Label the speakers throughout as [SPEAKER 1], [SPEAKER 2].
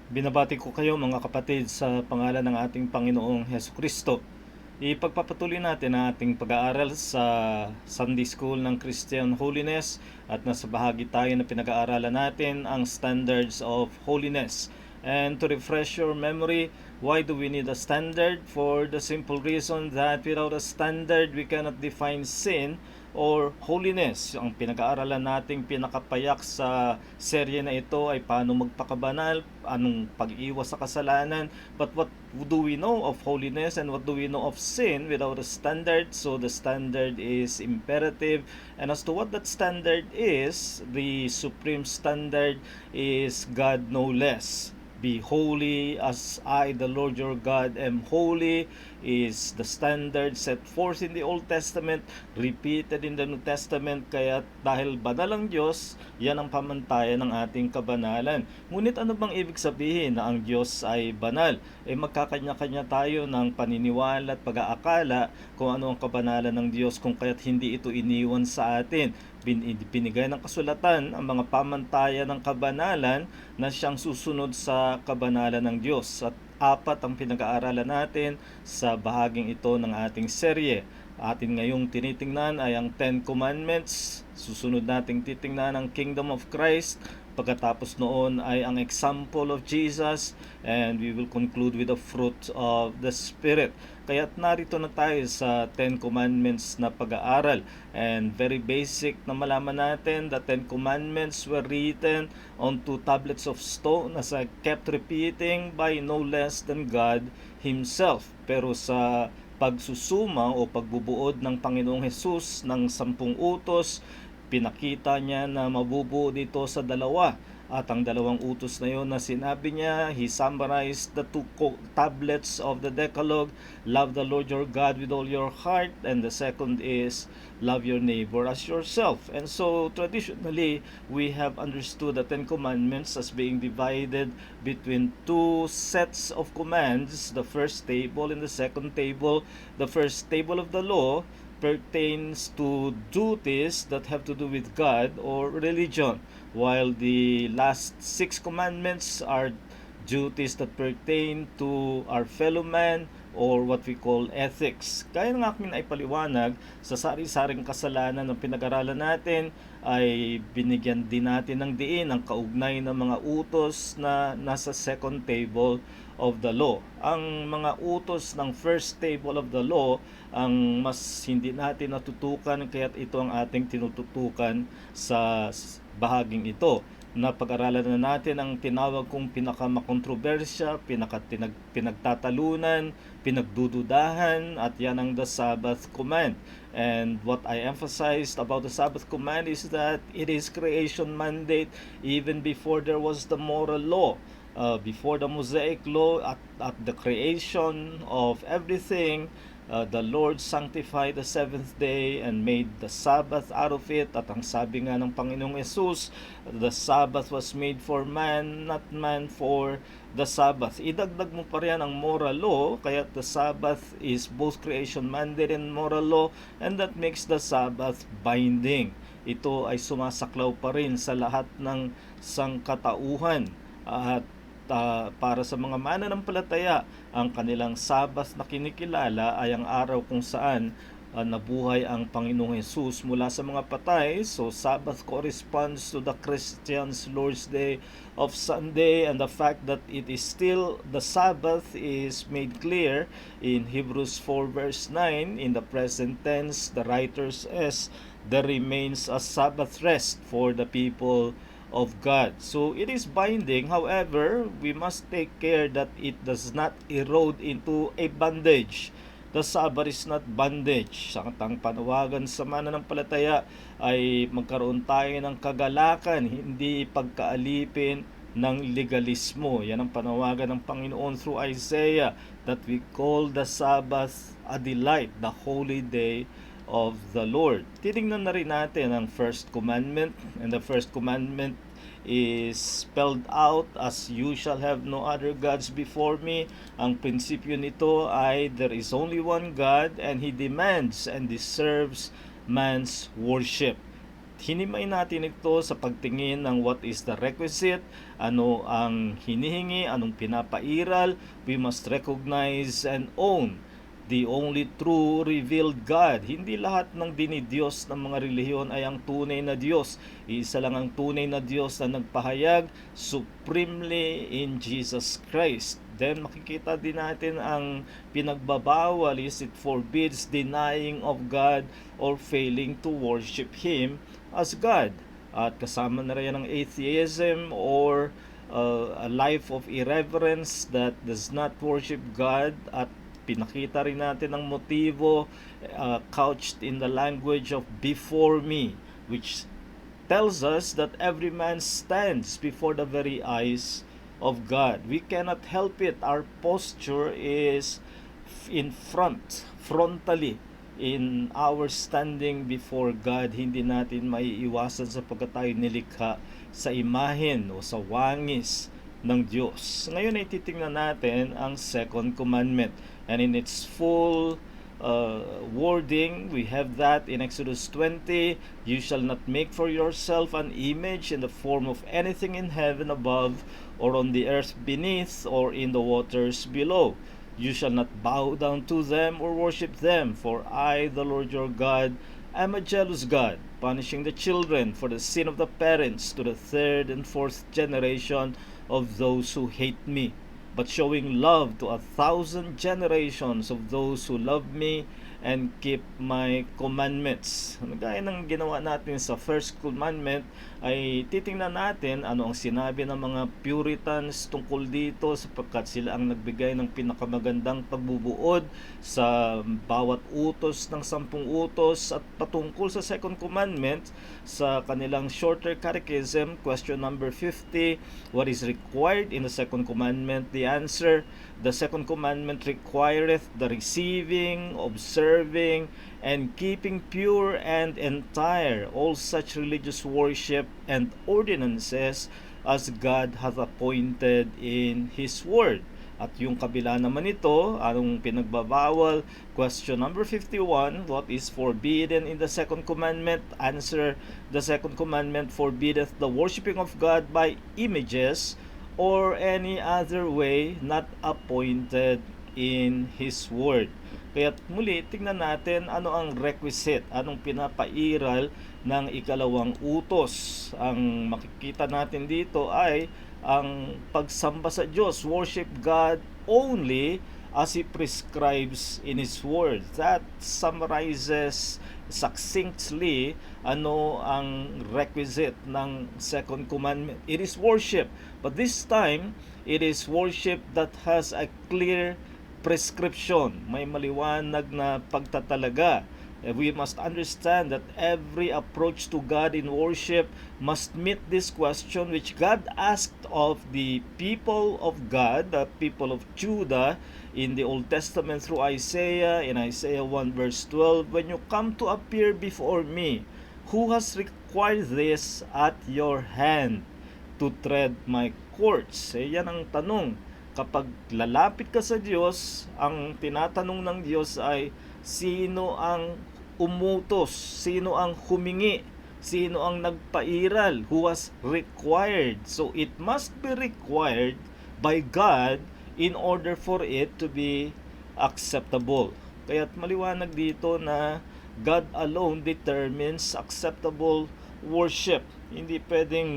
[SPEAKER 1] Binabati ko kayo mga kapatid sa pangalan ng ating Panginoong Hesus Kristo. Ipagpapatuloy natin ang ating pag-aaral sa Sunday School ng Christian Holiness at nasa bahagi tayo na pinag-aaralan natin ang Standards of Holiness. And to refresh your memory, why do we need a standard? For the simple reason that without a standard, we cannot define sin or holiness. Ang pinag-aaralan nating pinakapayak sa serye na ito ay paano magpakabanal, anong pag-iwas sa kasalanan. But what do we know of holiness and what do we know of sin without a standard? So the standard is imperative. And as to what that standard is, the supreme standard is God no less. Be holy as I, the Lord your God, am holy is the standard set forth in the Old Testament, repeated in the New Testament. Kaya dahil banal ang Diyos, yan ang pamantayan ng ating kabanalan. Ngunit ano bang ibig sabihin na ang Diyos ay banal? Magkakanya-kanya tayo ng paniniwala at pag-aakala kung ano ang kabanalan ng Diyos, kung kaya't hindi ito iniwan sa atin. Binigay ng kasulatan ang mga pamantayan ng kabanalan na siyang susunod sa kabanalan ng Diyos. At apat ang pinag-aaralan natin sa bahaging ito ng ating serye. Atin ngayong tinitingnan ay ang Ten Commandments. Susunod nating titingnan ang Kingdom of Christ. Pagkatapos noon ay ang example of Jesus, and we will conclude with the fruit of the Spirit. Kaya't narito na tayo sa Ten Commandments na pag-aaral. And very basic na malaman natin, the Ten Commandments were written on two tablets of stone as I kept repeating by no less than God Himself. Pero sa pagsusuma o pagbubuod ng Panginoong Hesus ng 10 utos, pinakita niya na mabubuo dito sa dalawa. At ang dalawang utos na yon na sinabi niya, he summarized the two tablets of the Decalogue. Love the Lord your God with all your heart. And the second is, love your neighbor as yourself. And so, traditionally, we have understood the Ten Commandments as being divided between two sets of commands. The first table and the second table. The first table of the law pertains to duties that have to do with God or religion, while the last 6 commandments are duties that pertain to our fellow man or what we call ethics. Kaya ng aking ay paliwanag, sa sari-saring kasalanan ng pinag-aralan natin ay binigyan din natin ng diin ang kaugnay ng mga utos na nasa second table of the law. Ang mga utos ng first table of the law ang mas hindi natin natutukan, kaya't ito ang ating tinututukan sa bahaging ito. Na pag-aralan na natin ang tinawag kong pinakamakontrobersya, pinagtatalunan, pinagdududahan, at yan ang the Sabbath command. And what I emphasized about the Sabbath command is that it is creation mandate even before there was the moral law. Before the Mosaic law, at the creation of everything, the Lord sanctified the seventh day and made the Sabbath out of it. At ang sabi nga ng Panginoong Yesus, the Sabbath was made for man, not man for the Sabbath. Idagdag mo pa rin ang moral law, kaya the Sabbath is both creation mandate and moral law, and that makes the Sabbath binding. Ito ay sumasaklaw pa rin sa lahat ng sangkatauhan. At para sa mga mananampalataya, ang kanilang Sabbath na kinikilala ay ang araw kung saan nabuhay ang Panginoong Hesus mula sa mga patay. So Sabbath corresponds to the Christian's Lord's Day of Sunday, and the fact that it is still the Sabbath is made clear in Hebrews 4 verse 9. In the present tense, the writer says, there remains a Sabbath rest for the people of God. So it is binding. However, we must take care that it does not erode into a bondage. The Sabbath is not bondage. Sa katang panawagan sa mananampalataya ay magkaroon tayo ng kagalakan, hindi pagkaalipin ng legalismo. Yan ang panawagan ng Panginoon through Isaiah, that we call the Sabbath a delight, the holy day of the Lord. Titingnan na rin natin ang first commandment, and the first commandment is spelled out as, you shall have no other gods before me. Ang prinsipyo nito ay there is only one God, and He demands and deserves man's worship. hinimay natin ito sa pagtingin ng what is the requisite, ano ang hinihingi, anong pinapairal. We must recognize and own the only true revealed God. Hindi lahat ng dinidiyos ng mga relihiyon ay ang tunay na Diyos. Isa lang ang tunay na Diyos na nagpahayag supremely in Jesus Christ. Then makikita din natin ang pinagbabawal is it forbids denying of God or failing to worship Him as God. At kasama na rin ang atheism or a life of irreverence that does not worship God, at pinakita rin natin ang motibo couched in the language of before me, which tells us that every man stands before the very eyes of God. We cannot help it. Our posture is in front, frontally, in our standing before God. Hindi natin maiiwasan sapagkat tayo nilikha sa imahen o sa wangis ng Diyos. Ngayon ay titingnan natin ang second commandment. And in its full wording, we have that in Exodus 20, you shall not make for yourself an image in the form of anything in heaven above, or on the earth beneath, or in the waters below. You shall not bow down to them or worship them, for I, the Lord your God, am a jealous God, punishing the children for the sin of the parents to the third and fourth generation of those who hate me, but showing love to 1,000 generations of those who love me and keep my commandments. Gaya ng ginawa natin sa first commandment, ay titingnan natin ano ang sinabi ng mga Puritans tungkol dito, sapagkat sila ang nagbigay ng pinakamagandang pagbubuod sa bawat utos ng 10 utos. At patungkol sa second commandment, sa kanilang shorter catechism, question number 50, what is required in the second commandment? The answer, the second commandment requireth the receiving, observing, and keeping pure and entire all such religious worship and ordinances as God hath appointed in His Word. At yung kabila naman ito, anong pinagbabawal? Question number 51, what is forbidden in the second commandment? Answer, the second commandment forbiddeth the worshiping of God by images or any other way not appointed in His Word. Kaya muli, tingnan natin ano ang requisite, anong pinapairal ng ikalawang utos. Ang makikita natin dito ay ang pagsamba sa Diyos, worship God only as He prescribes in His Word. That summarizes succinctly ano ang requisite ng second commandment. It is worship, but this time it is worship that has a clear prescription. May maliwanag na pagtatalaga. We must understand that every approach to God in worship must meet this question which God asked of the people of God, the people of Judah, in the Old Testament through Isaiah, in Isaiah 1 verse 12, when you come to appear before me, who has required this at your hand to tread my courts? Yan ang tanong. Kapag lalapit ka sa Diyos, ang tinatanong ng Diyos ay sino ang umutos, sino ang humingi, sino ang nagpairal, who was required. So it must be required by God in order for it to be acceptable. Kaya't maliwanag dito na God alone determines acceptable worship. Hindi pwedeng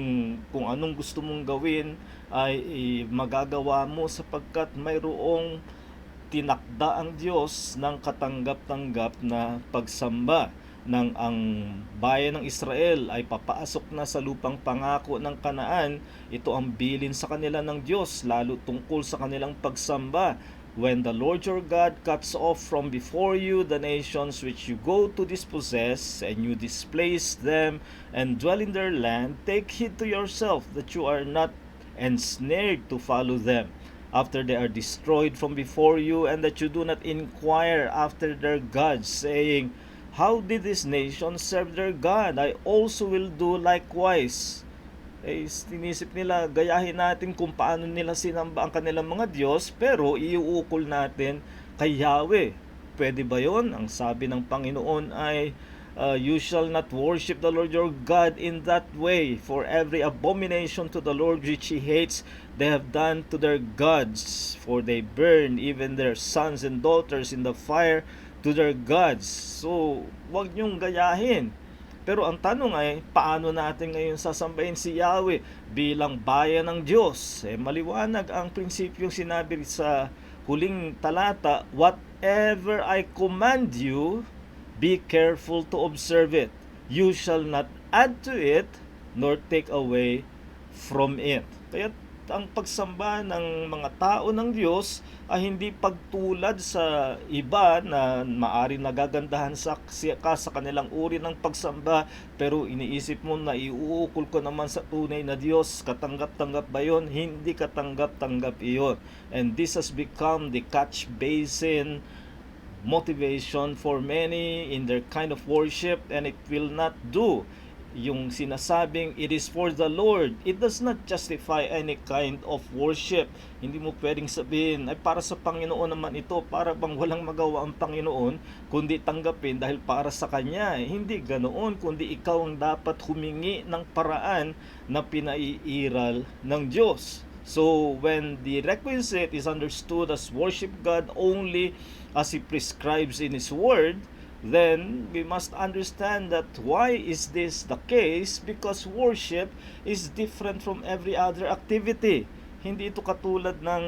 [SPEAKER 1] kung anong gusto mong gawin ay magagawa mo, sapagkat mayroong tinakda ang Diyos ng katanggap-tanggap na pagsamba. Nang ang bayan ng Israel ay papasok na sa lupang pangako ng Kanaan, ito ang bilin sa kanila ng Diyos, lalo tungkol sa kanilang pagsamba. When the Lord your God cuts off from before you the nations which you go to dispossess, and you displace them and dwell in their land, take heed to yourself that you are not ensnared to follow them after they are destroyed from before you, and that you do not inquire after their gods, saying, how did this nation serve their God? I also will do likewise. Tinisip nila, gayahin natin kung paano nila sinamba ang kanilang mga Diyos, pero iuukol natin kay Yahweh. Pwede ba yon? Ang sabi ng Panginoon ay, You shall not worship the Lord your God in that way, for every abomination to the Lord which he hates they have done to their gods, for they burn even their sons and daughters in the fire to their gods. So, wag niyong gayahin. Pero ang tanong ay, paano natin ngayon sasambahin si Yahweh bilang bayan ng Diyos? Maliwanag ang prinsipyong sinabi sa huling talata, whatever I command you, be careful to observe it. You shall not add to it, nor take away from it. Kaya ang pagsamba ng mga tao ng Diyos ay hindi pagtulad sa iba na maari nagagandahan ka sa kanilang uri ng pagsamba, pero iniisip mo na iuukol ko naman sa tunay na Diyos. Katanggap-tanggap ba yun? Hindi katanggap-tanggap iyon. And this has become the catch basin motivation for many in their kind of worship, and it will not do. Yung sinasabing it is for the Lord, it does not justify any kind of worship. Hindi mo pwedeng sabihin ay para sa Panginoon naman ito, para bang walang magawa ang Panginoon kundi tanggapin dahil para sa Kanya. Hindi ganoon, kundi ikaw ang dapat humingi ng paraan na pinaiiral ng Diyos. So when the requisite is understood as worship God only as He prescribes in His Word, then we must understand that why is this the case? Because worship is different from every other activity. Hindi ito katulad ng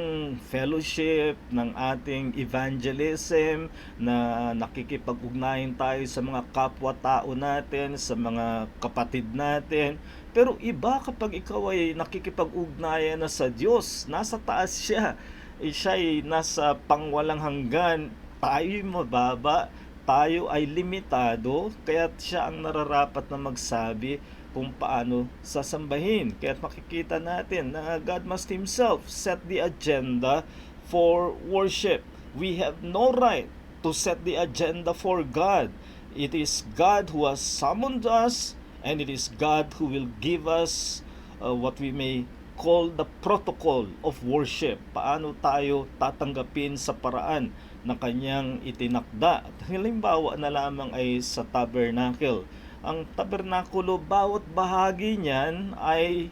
[SPEAKER 1] fellowship, ng ating evangelism, na nakikipag-ugnayan tayo sa mga kapwa-tao natin, sa mga kapatid natin. Pero iba kapag ikaw ay nakikipag-ugnayan na sa Diyos, nasa taas siya. Siya ay nasa pangwalang hanggan, tayo'y mababa, tayo ay limitado, kaya siya ang nararapat na magsabi kung paano sasambahin. Kaya makikita natin na God must Himself set the agenda for worship. We have no right to set the agenda for God. It is God who has summoned us, and it is God who will give us what we may call the protocol of worship. Paano tayo tatanggapin sa paraan na Kanyang itinakda. Halimbawa na lamang ay sa tabernacle. Ang tabernakulo, bawat bahagi niyan ay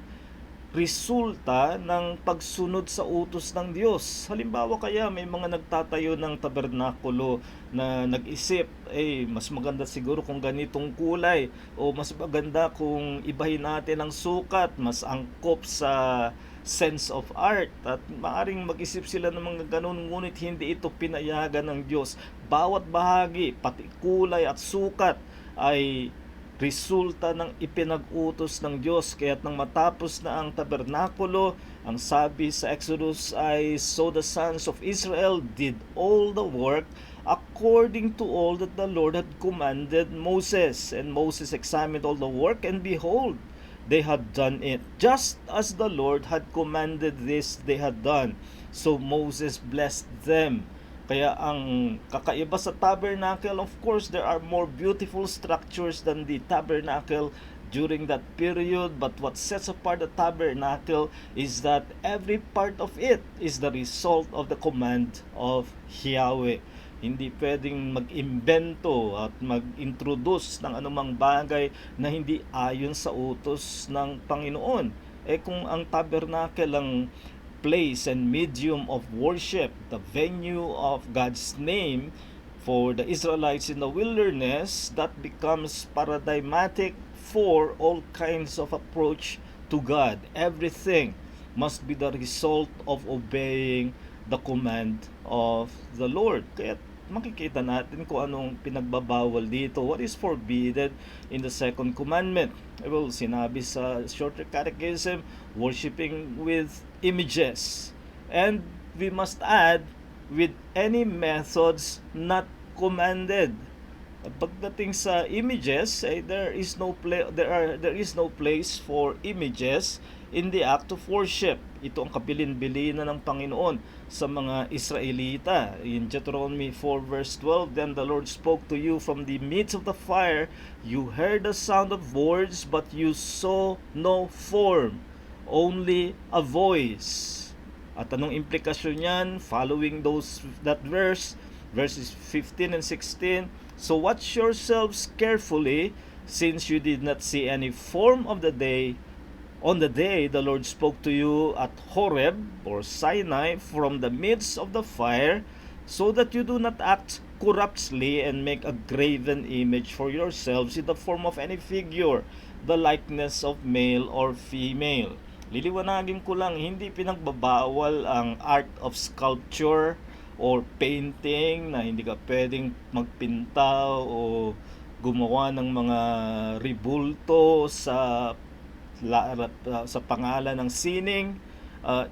[SPEAKER 1] resulta ng pagsunod sa utos ng Diyos. Halimbawa kaya may mga nagtatayo ng tabernakulo na nag-isip, mas maganda siguro kung ganitong kulay, o mas maganda kung ibahin natin ang sukat, mas angkop sa sense of art, at maaring mag-isip sila ng mga ganun, ngunit hindi ito pinayagan ng Diyos. Bawat bahagi, pati kulay at sukat, ay resulta ng ipinag-utos ng Diyos. Kaya't nang matapos na ang tabernakulo, ang sabi sa Exodus ay, so the sons of Israel did all the work according to all that the Lord had commanded Moses. And Moses examined all the work, and behold, they had done it just as the Lord had commanded this they had done. So Moses blessed them. Kaya ang kakaiba sa tabernacle, of course, there are more beautiful structures than the tabernacle during that period. But what sets apart the tabernacle is that every part of it is the result of the command of Yahweh. Hindi pwedeng mag-imbento at mag-introduce ng anumang bagay na hindi ayon sa utos ng Panginoon. Kung ang tabernacle ang place and medium of worship, the venue of God's name for the Israelites in the wilderness, that becomes paradigmatic for all kinds of approach to God. Everything must be the result of obeying the command of the Lord. Kaya makikita natin kung anong pinagbabawal dito. What is forbidden in the second commandment? Well, sinabi sa Shorter Catechism, worshiping with images. And we must add, with any methods not commanded. Pagdating sa images, there is no place for images in the act of worship. Ito ang kabilin-bilinan ng Panginoon sa mga Israelita. In Deuteronomy 4 verse 12, then the Lord spoke to you from the midst of the fire. You heard the sound of words, but you saw no form, only a voice. At anong implikasyon niyan? Following that verse, verses 15 and 16. So watch yourselves carefully, since you did not see any form of the day on the day the Lord spoke to you at Horeb or Sinai from the midst of the fire, so that you do not act corruptly and make a graven image for yourselves in the form of any figure, the likeness of male or female. Liliwanagin ko lang, hindi pinagbabawal ang art of sculpture or painting, na hindi ka pwedeng magpinta o gumawa ng mga ribulto sa pangalan ng sining.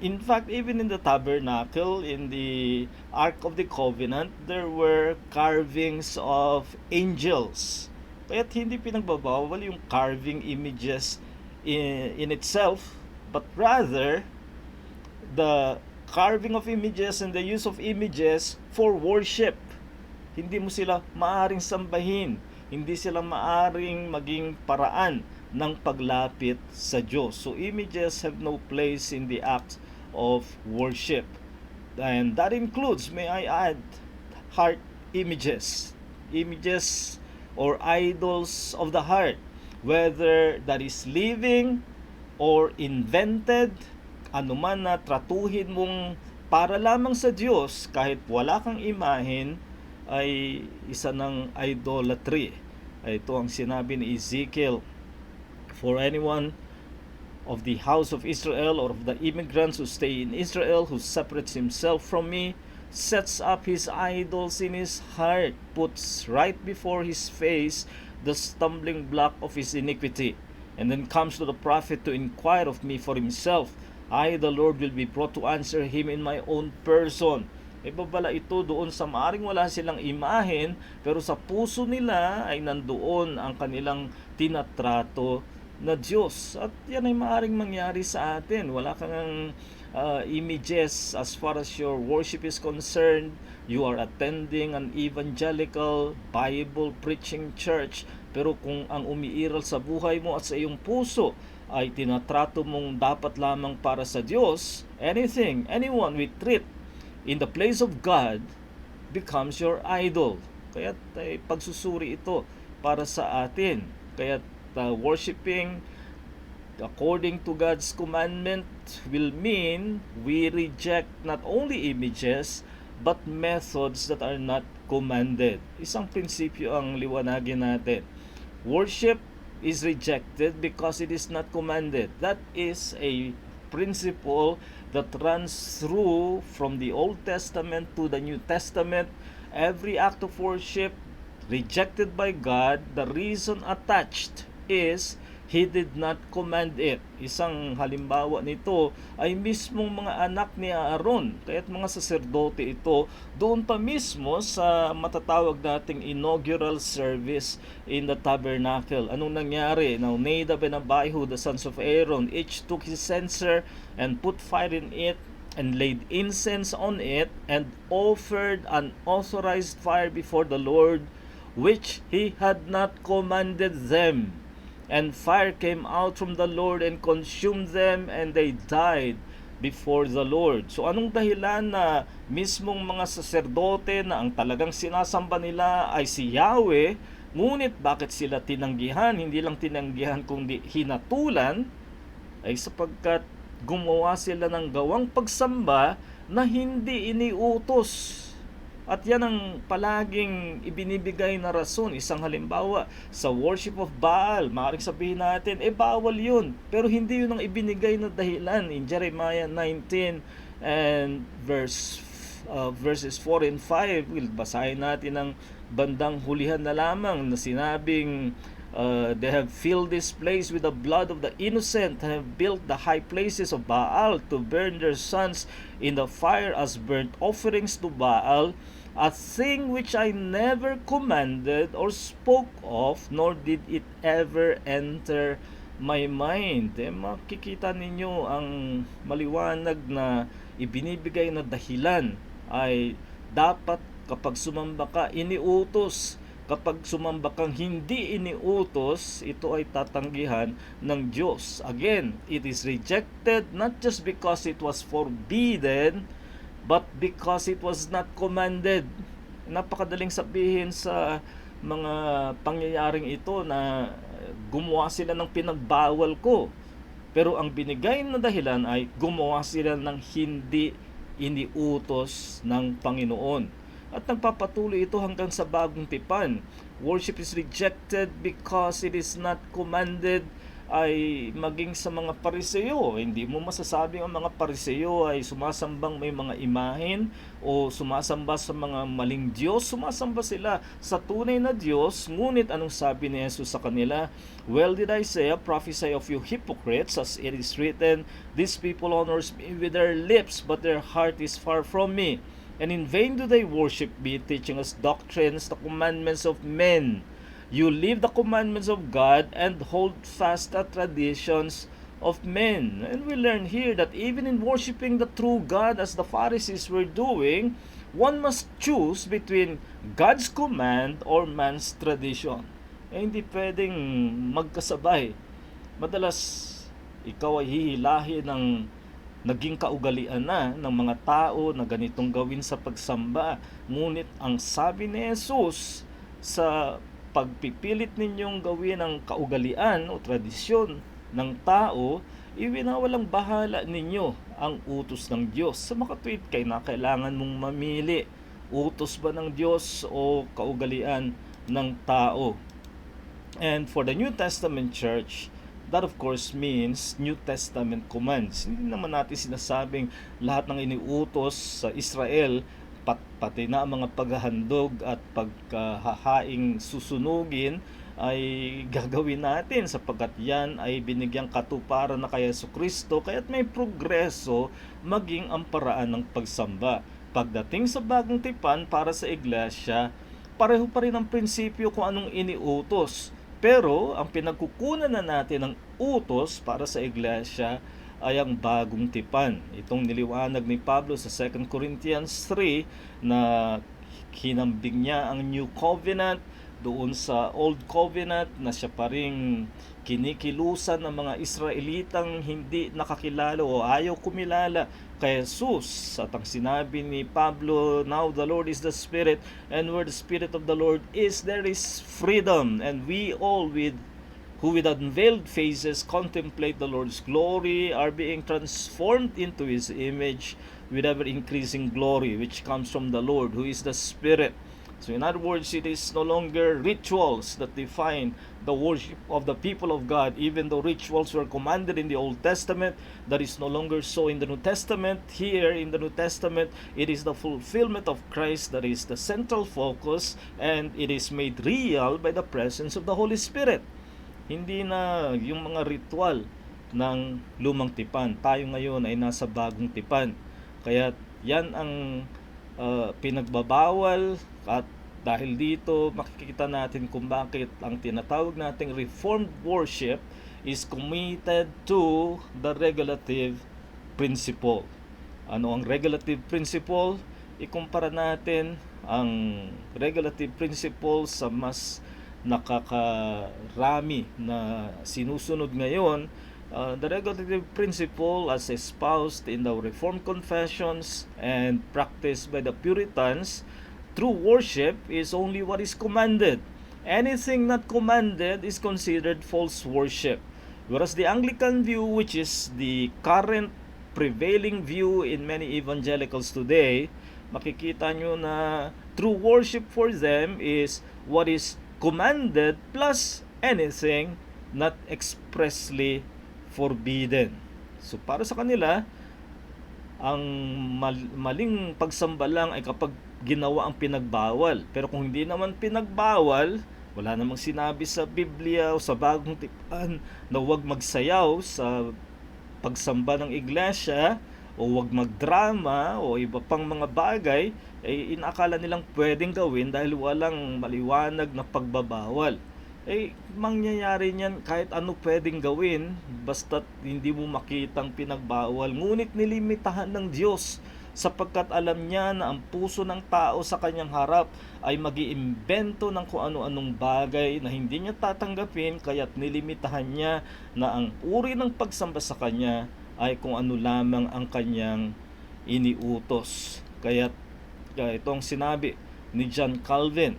[SPEAKER 1] In fact, even in the tabernacle, in the Ark of the Covenant, there were carvings of angels. Kaya't hindi pinagbabawal yung carving images in itself, but rather the carving of images and the use of images for worship. Hindi mo sila maaring sambahin, hindi sila maaring maging paraan ng paglapit sa Diyos. So images have no place in the act of worship. And that includes, may I add, heart images. Images or idols of the heart. Whether that is living or invented, anuman na tratuhin mong para lamang sa Diyos, kahit wala kang imahen, ay isa ng idolatry. Ito ang sinabi ni Ezekiel, for anyone of the house of Israel or of the immigrants who stay in Israel, who separates himself from me, sets up his idols in his heart, puts right before his face the stumbling block of his iniquity, and then comes to the prophet to inquire of me for himself, I, the Lord, will be brought to answer him in my own person. Ibabala ito doon sa maaring wala silang imahen, pero sa puso nila ay nandoon ang kanilang tinatrato na Diyos. At yan ay maaring mangyari sa atin. Wala kang images as far as your worship is concerned. You are attending an evangelical Bible preaching church, pero kung ang umiiral sa buhay mo at sa iyong puso ay tinatrato mong dapat lamang para sa Diyos, anything, anyone we treat in the place of God becomes your idol. Kaya pagsusuri ito para sa atin. Kaya worshiping according to God's commandment will mean we reject not only images but methods that are not commanded. Isang prinsipyo ang liwanagin natin. Worship is rejected because it is not commanded. That is a principle that runs through from the Old Testament to the New Testament. Every act of worship rejected by God, the reason attached is He did not command it. Isang halimbawa nito ay mismong mga anak ni Aaron, kaya't mga saserdote ito, doon pa mismo sa matatawag nating inaugural service in the tabernacle. Anong nangyari? Now Nadab and Abihu, the sons of Aaron, each took his censer and put fire in it and laid incense on it and offered an authorized fire before the Lord, which He had not commanded them. And fire came out from the Lord and consumed them, and they died before the Lord. So anong dahilan na mismong mga saserdote na ang talagang sinasamba nila ay si Yahweh, ngunit bakit sila tinanggihan? Hindi lang tinanggihan kundi hinatulan, ay sapagkat gumawa sila ng gawang pagsamba na hindi iniutos. At yan ang palaging ibinibigay na rason. Isang halimbawa, sa worship of Baal, maaaring sabihin natin, bawal yun. Pero hindi yun ang ibinigay na dahilan. In Jeremiah 19 and verses 4 and 5, basahin natin ang bandang hulihan na lamang na sinabing, they have filled this place with the blood of the innocent and have built the high places of Baal to burn their sons in the fire as burnt offerings to Baal, a thing which I never commanded or spoke of, nor did it ever enter my mind. Makikita ninyo ang maliwanag na ibinibigay na dahilan ay dapat kapag sumamba ka, iniutos. Kapag sumamba kang hindi iniutos, ito ay tatanggihan ng Diyos. Again, it is rejected not just because it was forbidden, but because it was not commanded. Napakadaling sabihin sa mga pangyayaring ito na gumawa sila ng pinagbawal ko. Pero ang binigay na dahilan ay gumawa sila ng hindi iniutos ng Panginoon. At nagpapatuloy ito hanggang sa bagong tipan. Worship is rejected because it is not commanded, ay maging sa mga Pariseo. Hindi mo masasabing ang mga Pariseo ay sumasambang may mga imahen o sumasamba sa mga maling Diyos. Sumasamba sila sa tunay na Diyos. Ngunit anong sabi ni Jesus sa kanila? Well did Isaiah prophesy of you hypocrites, as it is written, these people honors me with their lips, but their heart is far from me. And in vain do they worship me, teaching us doctrines, the commandments of men. You leave the commandments of God and hold fast the traditions of men. And we learn here that even in worshiping the true God, as the Pharisees were doing, one must choose between God's command or man's tradition. Hindi pwedeng magkasabay. Madalas, ikaw ay hihilahin ng naging kaugalian na ng mga tao na ganitong gawin sa pagsamba. Ngunit ang sabi ni Jesus, sa pagpipilit ninyong gawin ang kaugalian o tradisyon ng tao, iwinawalang bahala ninyo ang utos ng Diyos. Sa makatwid kay na kailangan mong mamili, utos ba ng Diyos o kaugalian ng tao. And for the New Testament church, that of course means New Testament commands. Hindi naman natin sinasabing lahat ng iniutos sa Israel, pati na ang mga paghahandog at paghahaing susunugin ay gagawin natin, sapagkat yan ay binigyang katuparan na kay Jesucristo, kaya't may progreso maging ang paraan ng pagsamba. Pagdating sa bagong tipan para sa iglesia, pareho pa rin ang prinsipyo kung anong iniutos. Pero ang pinagkukunan na natin ng utos para sa iglesia ay ang bagong tipan. Itong niliwanag ni Pablo sa 2 Corinthians 3 na hinambing niya ang New Covenant doon sa Old Covenant na siya pa rin kinikilusan ng mga Israelitang hindi nakakilala o ayaw kumilala kay Jesus. At ang sinabi ni Pablo, now the Lord is the Spirit, and where the Spirit of the Lord is, there is freedom. And we all who with unveiled faces contemplate the Lord's glory are being transformed into His image with ever-increasing glory, which comes from the Lord, who is the Spirit. So in other words, it is no longer rituals that define the worship of the people of God. Even though rituals were commanded in the Old Testament, that is no longer so in the New Testament. Here in the New Testament, it is the fulfillment of Christ that is the central focus, and it is made real by the presence of the Holy Spirit. Hindi na yung mga ritual ng lumang tipan. Tayo ngayon ay nasa bagong tipan. Kaya yan ang pinagbabawal, at dahil dito makikita natin kung bakit ang tinatawag nating Reformed worship is committed to the regulative principle. Ano ang regulative principle? Ikumpara natin ang regulative principle sa mas nakakarami na sinusunod ngayon. The regulative principle as espoused in the Reformed confessions and practiced by the Puritans, true worship is only what is commanded. Anything not commanded is considered false worship. Whereas the Anglican view, which is the current prevailing view in many evangelicals today, makikita nyo na true worship for them is what is commanded plus anything not expressly forbidden. So para sa kanila, ang maling pagsamba lang ay kapag ginawa ang pinagbawal. Pero kung hindi naman pinagbawal, wala namang sinabi sa Biblia o sa bagong tipan na huwag magsayaw sa pagsamba ng iglesia o huwag magdrama o iba pang mga bagay, ay inakala nilang pwedeng gawin dahil walang maliwanag na pagbabawal. Mangyayari niyan kahit ano pwedeng gawin basta't hindi mo makitang pinagbawal. Ngunit nilimitahan ng Diyos sapagkat alam niya na ang puso ng tao sa kanyang harap ay mag-iimbento ng kung ano-anong bagay na hindi niya tatanggapin, kaya't nilimitahan niya na ang uri ng pagsamba sa kanya ay kung ano lamang ang kanyang iniutos. Kaya't itong sinabi, ni John Calvin.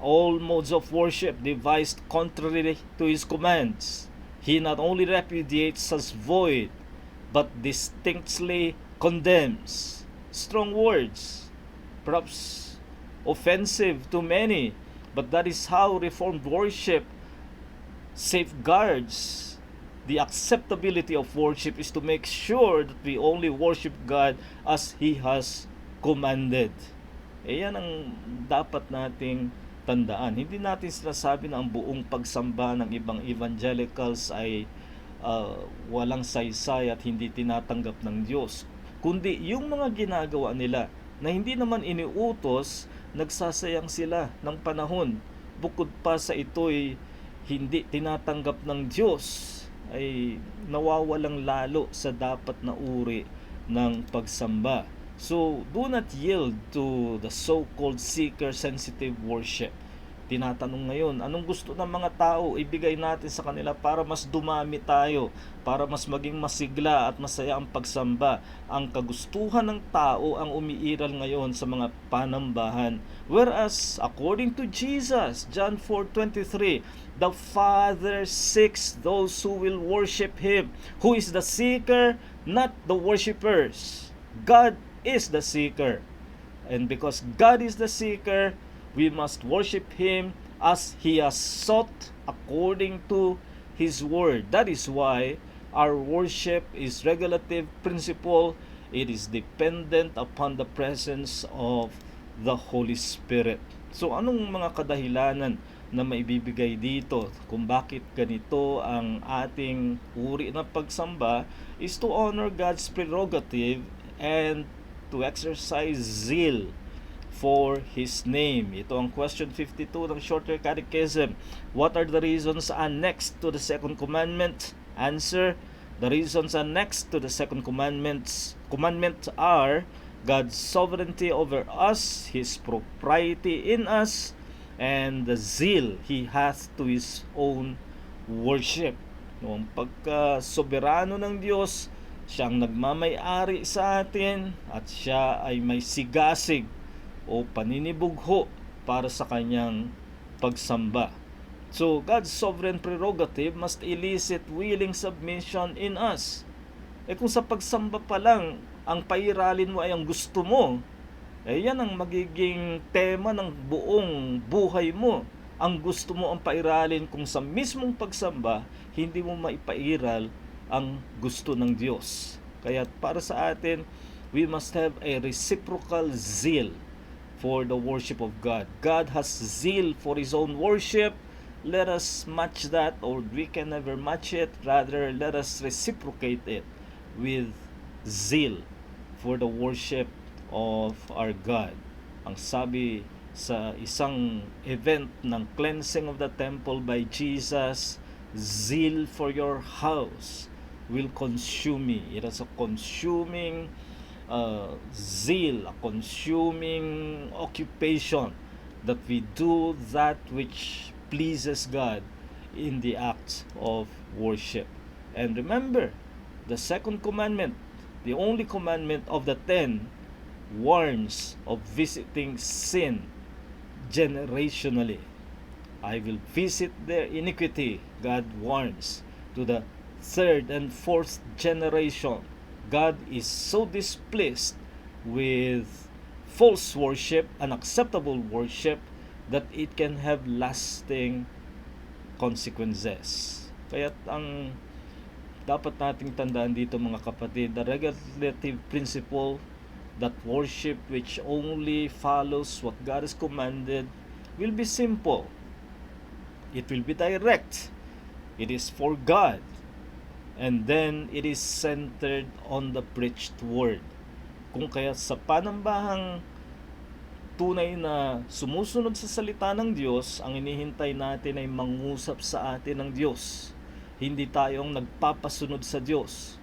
[SPEAKER 1] All modes of worship devised contrary to his commands. He not only repudiates as void, but distinctly condemns. Strong words, perhaps offensive to many, but that is how Reformed worship safeguards the acceptability of worship, is to make sure that we only worship God as He has commanded. Yan ang dapat nating tandaan. Hindi natin sinasabi na ang buong pagsamba ng ibang evangelicals ay walang saysay at hindi tinatanggap ng Diyos. Kundi yung mga ginagawa nila na hindi naman iniutos, nagsasayang sila ng panahon. Bukod pa sa ito'y hindi tinatanggap ng Diyos, ay nawawalang lalo sa dapat na uri ng pagsamba. So, do not yield to the so-called seeker-sensitive worship. Tinatanong ngayon, anong gusto ng mga tao, ibigay natin sa kanila para mas dumami tayo, para mas maging masigla at masaya ang pagsamba. Ang kagustuhan ng tao ang umiiral ngayon sa mga panambahan. Whereas, according to Jesus, John 4:23, the Father seeks those who will worship Him. Who is the seeker? Not the worshipers. God is the seeker. And because God is the seeker, we must worship Him as He has sought according to His Word. That is why our worship is regulative principle. It is dependent upon the presence of the Holy Spirit. So anong mga kadahilanan na maibibigay dito kung bakit ganito ang ating uri ng pagsamba? Is to honor God's prerogative and to exercise zeal for His name. Ito ang question 52 ng Shorter Catechism. What are the reasons annexed to the second commandment? Answer: the reasons annexed to the second commandment are God's sovereignty over us, His propriety in us, and the zeal He hath to His own worship. Noong pagka-soberano ng Diyos, siyang nagmamay-ari sa atin at siya ay may sigasig o paninibugho para sa kanyang pagsamba. So, God's sovereign prerogative must elicit willing submission in us. Kung sa pagsamba pa lang, ang pairalin mo ay ang gusto mo, yan ang magiging tema ng buong buhay mo. Ang gusto mo ang pairalin, kung sa mismong pagsamba, hindi mo maipairal ang gusto ng Diyos. Kaya para sa atin, we must have a reciprocal zeal for the worship of God. God has zeal for His own worship. Let us match that, or we can never match it. Rather, let us reciprocate it with zeal for the worship of our God. Ang sabi sa isang event ng cleansing of the temple by Jesus, zeal for your house will consume me. It is a consuming zeal, a consuming occupation that we do that which pleases God in the act of worship. And remember, the second commandment, the only commandment of the 10, warns of visiting sin generationally. I will visit their iniquity, God warns, to the third and fourth generation. God is so displeased with false worship, unacceptable worship, that it can have lasting consequences. Kaya ang dapat nating tandaan dito, mga kapatid, the regulative principle that worship which only follows what God has commanded will be simple. It will be direct. It is for God. And then it is centered on the preached word. Kung kaya sa panambahang tunay na sumusunod sa salita ng Diyos, ang inihintay natin ay mangusap sa atin ng Diyos. Hindi tayong nagpapasunod sa Diyos.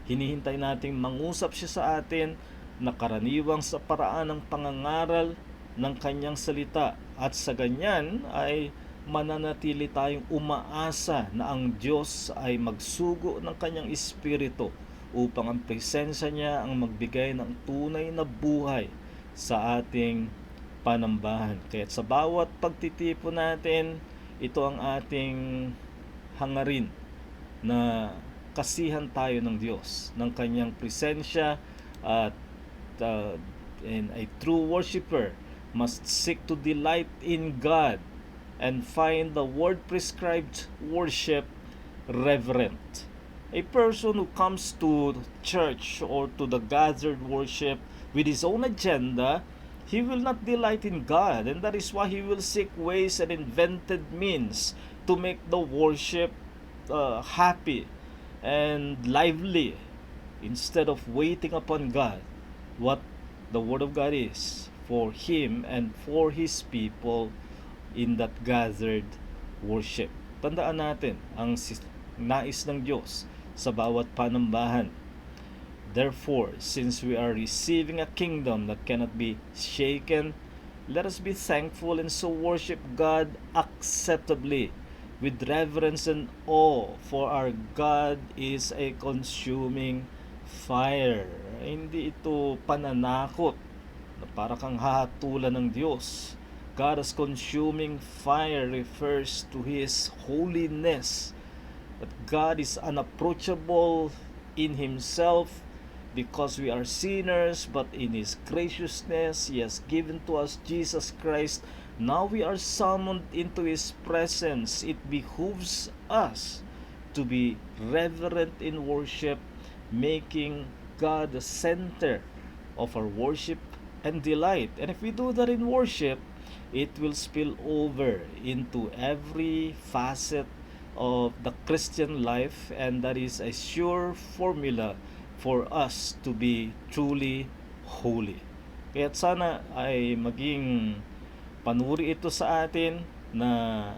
[SPEAKER 1] Hinihintay nating mangusap siya sa atin na karaniwang sa paraan ng pangangaral ng kanyang salita. At sa ganyan ay mananatili tayong umaasa na ang Diyos ay magsugo ng kanyang espiritu upang ang presensya niya ang magbigay ng tunay na buhay sa ating panambahan. Kaya sa bawat pagtitipon natin, ito ang ating hangarin na kasihan tayo ng Diyos, ng kanyang presensya, at and a true worshiper must seek to delight in God and find the word prescribed worship reverent. A person who comes to church or to the gathered worship with his own agenda, he will not delight in God, and that is why he will seek ways and invented means to make the worship happy and lively, instead of waiting upon God, what the Word of God is for him and for his people in that gathered worship. Tandaan natin ang nais ng Diyos sa bawat panambahan. Therefore, since we are receiving a kingdom that cannot be shaken, let us be thankful and so worship God acceptably with reverence and awe, for our God is a consuming fire. Hindi ito pananakot na para kang hahatulan ng Diyos. God as consuming fire refers to His holiness. That God is unapproachable in Himself because we are sinners, but in His graciousness He has given to us Jesus Christ. Now we are summoned into His presence. It behooves us to be reverent in worship, making God the center of our worship and delight. And if we do that in worship, it will spill over into every facet of the Christian life, and that is a sure formula for us to be truly holy. Kaya sana ay maging panuri ito sa atin na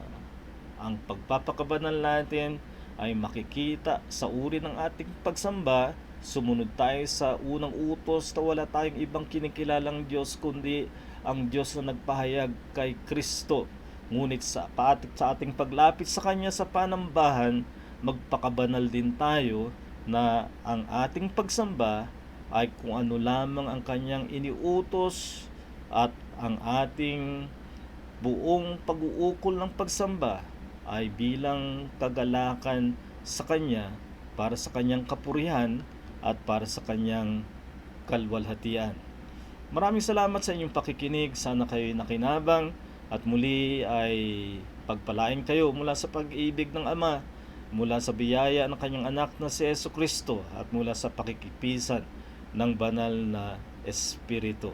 [SPEAKER 1] ang pagpapakabanal natin ay makikita sa uri ng ating pagsamba. Sumunod tayo sa unang utos na wala tayong ibang kinikilalang Diyos kundi ang Diyos na nagpahayag kay Kristo. Ngunit sa ating paglapit sa Kanya sa panambahan, magpakabanal din tayo na ang ating pagsamba ay kung ano lamang ang Kanyang iniutos, at ang ating buong pag-uukol ng pagsamba ay bilang kagalakan sa Kanya, para sa Kanyang kapurihan at para sa Kanyang kalwalhatian. Maraming salamat sa inyong pakikinig. Sana kayo'y nakinabang at muli ay pagpalain kayo mula sa pag-ibig ng Ama, mula sa biyaya ng Kanyang anak na si Jesucristo, at mula sa pakikipisan ng banal na Espiritu.